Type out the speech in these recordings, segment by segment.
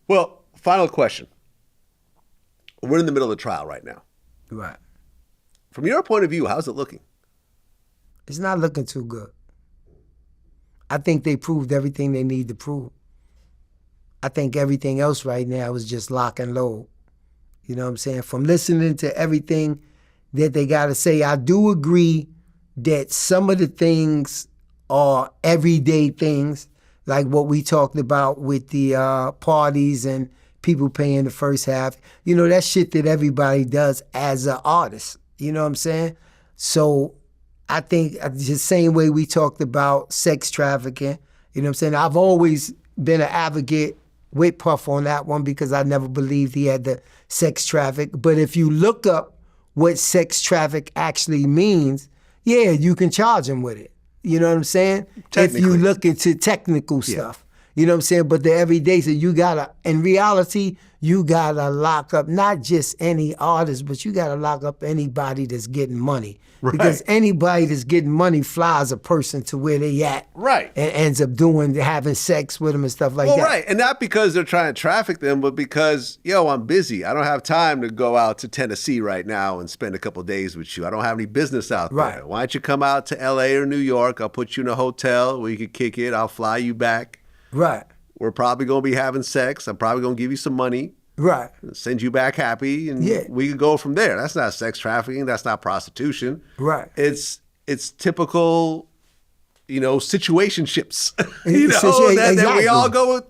Well, final question. We're in the middle of the trial right now. Right. From your point of view, how's it looking? It's not looking too good. I think they proved everything they need to prove. I think everything else right now is just lock and load. You know what I'm saying? From listening to everything that they got to say, I do agree that some of the things are everyday things, like what we talked about with the parties and people paying the first half. You know, that shit that everybody does as an artist. You know what I'm saying? So I think the same way we talked about sex trafficking, you know what I'm saying? I've always been an advocate with Puff on that one because I never believed he had the sex traffic. But if you look up what sex traffic actually means, yeah, you can charge him with it. You know what I'm saying? If you look into technical stuff. You know what I'm saying? But the everyday, so you gotta, in reality, you gotta lock up not just any artist, but you gotta lock up anybody that's getting money. Right. Because anybody that's getting money flies a person to where they at. Right. And ends up having sex with them and stuff like that. Right. And not because they're trying to traffic them, but because, I'm busy. I don't have time to go out to Tennessee right now and spend a couple of days with you. I don't have any business out there. Right. Why don't you come out to LA or New York? I'll put you in a hotel where you can kick it. I'll fly you back. Right. We're probably going to be having sex. I'm probably going to give you some money. Right. Send you back happy, and we can go from there. That's not sex trafficking. That's not prostitution. Right. It's typical, situationships. That we all go with,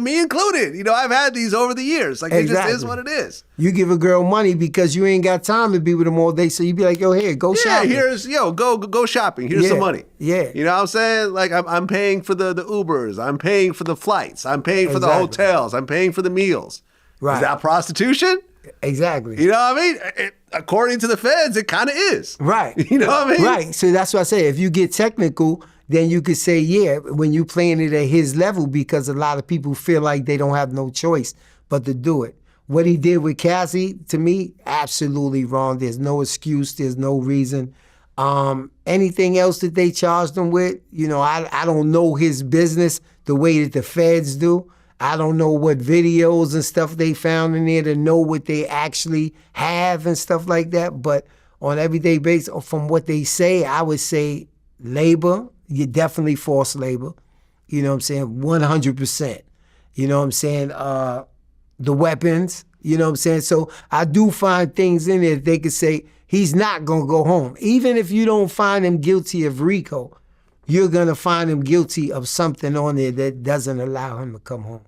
me included. I've had these over the years. Like, it just is what it is. You give a girl money because you ain't got time to be with them all day, so you be like, yo, here, go shopping. Go shopping. Here's some money. Yeah. You know what I'm saying? Like, I'm paying for the Ubers. I'm paying for the flights. I'm paying for the hotels. I'm paying for the meals. Right. Is that prostitution? Exactly. You know what I mean? According to the feds, it kind of is. Right. You know what I mean? Right. So that's what I say. If you get technical, then you could say, when you playing it at his level, because a lot of people feel like they don't have no choice but to do it. What he did with Cassie, to me, absolutely wrong. There's no excuse. There's no reason. Anything else that they charged him with, I don't know his business the way that the feds do. I don't know what videos and stuff they found in there to know what they actually have and stuff like that. But on everyday basis, from what they say, I would say labor. You're definitely forced labor. You know what I'm saying? 100%. You know what I'm saying? The weapons. You know what I'm saying? So I do find things in there that they could say he's not going to go home. Even if you don't find him guilty of RICO, you're going to find him guilty of something on there that doesn't allow him to come home.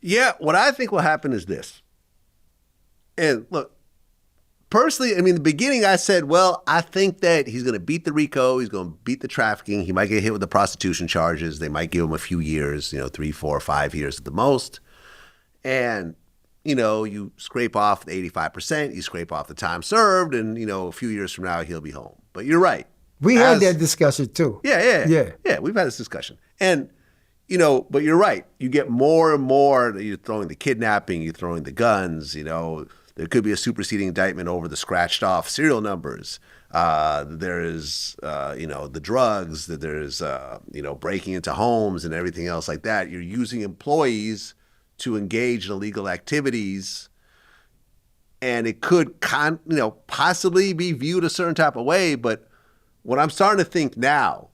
Yeah, what I think will happen is this. And look, personally, in the beginning I said, well, I think that he's going to beat the RICO. He's going to beat the trafficking. He might get hit with the prostitution charges. They might give him a few years, 3, 4, 5 years at the most. And, you scrape off the 85%, you scrape off the time served, and, a few years from now, he'll be home. But you're right. We had that discussion too. Yeah, we've had this discussion. And, but you're right. You get more and more, you're throwing the kidnapping, you're throwing the guns, there could be a superseding indictment over the scratched off serial numbers. There is, the drugs, that there's, breaking into homes and everything else like that. You're using employees to engage in illegal activities, and it could, possibly be viewed a certain type of way. But what I'm starting to think now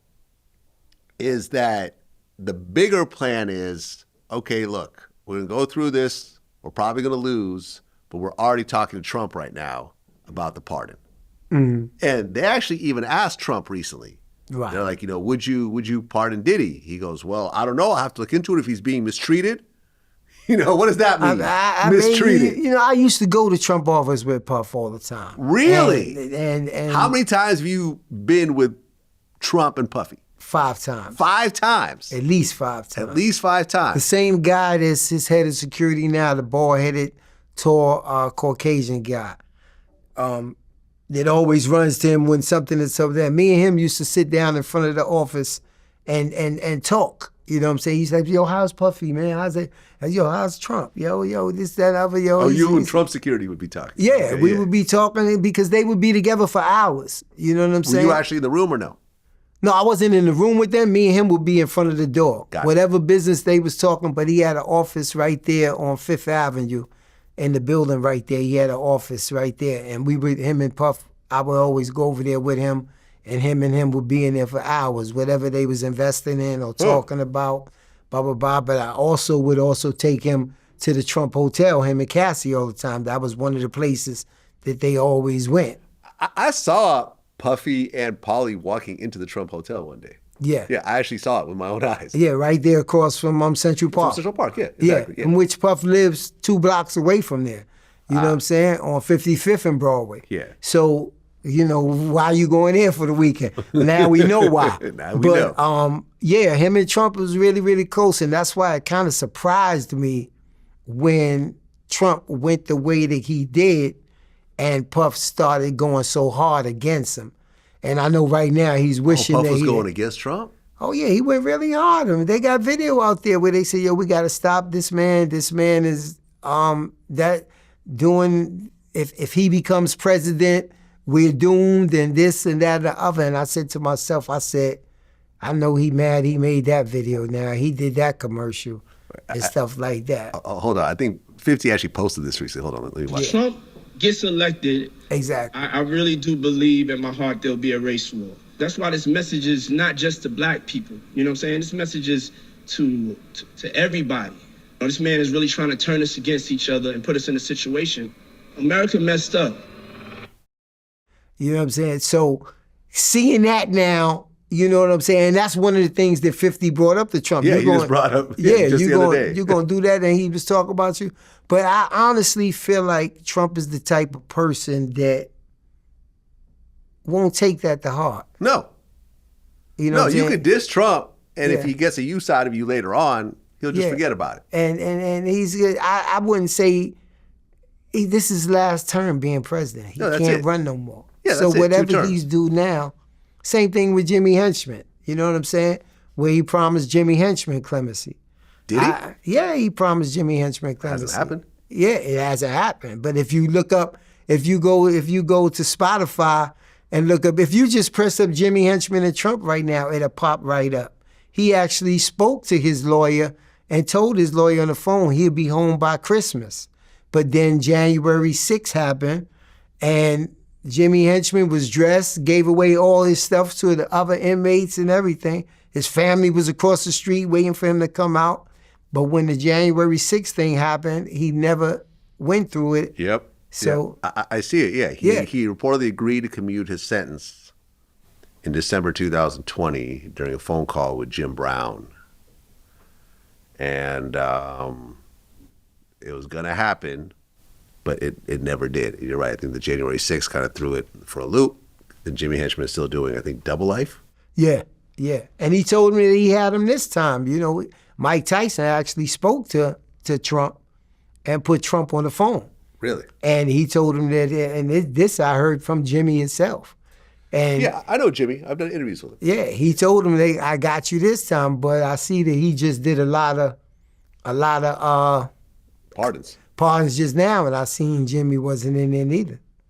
is that the bigger plan is, okay, look, we're going to go through this. We're probably going to lose, but we're already talking to Trump right now about the pardon. Mm-hmm. And they actually even asked Trump recently. Right. They're like, would you pardon Diddy? He goes, well, I don't know. I'll have to look into it if he's being mistreated. What does that mean? Mistreated. I used to go to Trump office with Puff all the time. Really? And how many times have you been with Trump and Puffy? 5 times. 5 times? At least 5 times. At least 5 times. The same guy that's his head of security now, the bald-headed, tall, Caucasian guy, that always runs to him when something is up there. Me and him used to sit down in front of the office and talk. You know what I'm saying? He's like, yo, how's Puffy, man? How's Trump? Yo, this, that, other, yo. Oh, you and Trump security would be talking. Yeah, we would be talking because they would be together for hours. You know what I'm saying? Were you actually in the room or no? No, I wasn't in the room with them. Me and him would be in front of the door. Gotcha. Whatever business they was talking, but he had an office right there on Fifth Avenue in the building right there. He had an office right there. And we would, him and Puff, I would always go over there with him, and him would be in there for hours, whatever they was investing in or talking about, blah, blah, blah. But I also would also take him to the Trump Hotel, him and Cassie all the time. That was one of the places that they always went. I saw Puffy and Polly walking into the Trump Hotel one day. Yeah. Yeah, I actually saw it with my own eyes. Yeah, right there across from Central Park. From Central Park, yeah, exactly. Yeah, in which Puff lives 2 blocks away from there. You know what I'm saying? On 55th and Broadway. Yeah. So, you know, why you going there for the weekend? Now we know why. Now we know. Yeah, him and Trump was really, really close, and that's why it kind of surprised me when Trump went the way that he did and Puff started going so hard against him. And I know right now he's wishing Puff that was going against Trump? Oh yeah, he went really hard. I mean, they got video out there where they say, "Yo, we got to stop this man. This man is that doing. If he becomes president, we're doomed, and this and that and the other." And I said to myself, I said, "I know he mad. He made that video. Now he did that commercial and stuff like that." Hold on, I think 50 actually posted this recently. Hold on, let me watch. Trump gets elected. Exactly. I really do believe in my heart there'll be a race war. That's why this message is not just to black people. You know what I'm saying? This message is to everybody. You know, this man is really trying to turn us against each other and put us in a situation. America messed up. You know what I'm saying? So seeing that now, you know what I'm saying? And that's one of the things that 50 brought up to Trump. Yeah, he just brought up just the other day. You're going to do that, and he was talking about you. But I honestly feel like Trump is the type of person that won't take that to heart. No. You know, you could diss Trump, and if Yeah. he gets a use out of you later on, he'll just forget about it. And he's, I wouldn't say this is his last term being president. He can't run no more. Yeah, so that's it, 2 whatever terms. he's do now, same thing with Jimmy Henchman. You know what I'm saying? Where he promised Jimmy Henchman clemency. Did he? Yeah, he promised Jimmy Henchman clemency. Hasn't happened. Yeah, it hasn't happened. But if you look up, if you go to Spotify and look up, if you just press up Jimmy Henchman and Trump right now, it'll pop right up. He actually spoke to his lawyer and told his lawyer on the phone he'll be home by Christmas. But then January 6th happened, and Jimmy Henchman was dressed, gave away all his stuff to the other inmates and everything. His family was across the street waiting for him to come out. But when the January 6th thing happened, he never went through it. Yep. So I see it, yeah. He reportedly agreed to commute his sentence in December 2020 during a phone call with Jim Brown. And it was going to happen, but it never did. You're right. I think the January 6th kind of threw it for a loop. And Jimmy Henchman is still doing, I think, double life. Yeah. And he told me that he had him this time. You know, Mike Tyson actually spoke to Trump and put Trump on the phone. Really? And he told him that, and this I heard from Jimmy himself. And yeah, I know Jimmy. I've done interviews with him. Yeah, he told him I got you this time, but I see that he just did a lot of Pardons. just now, and I seen Jimmy wasn't in there neither.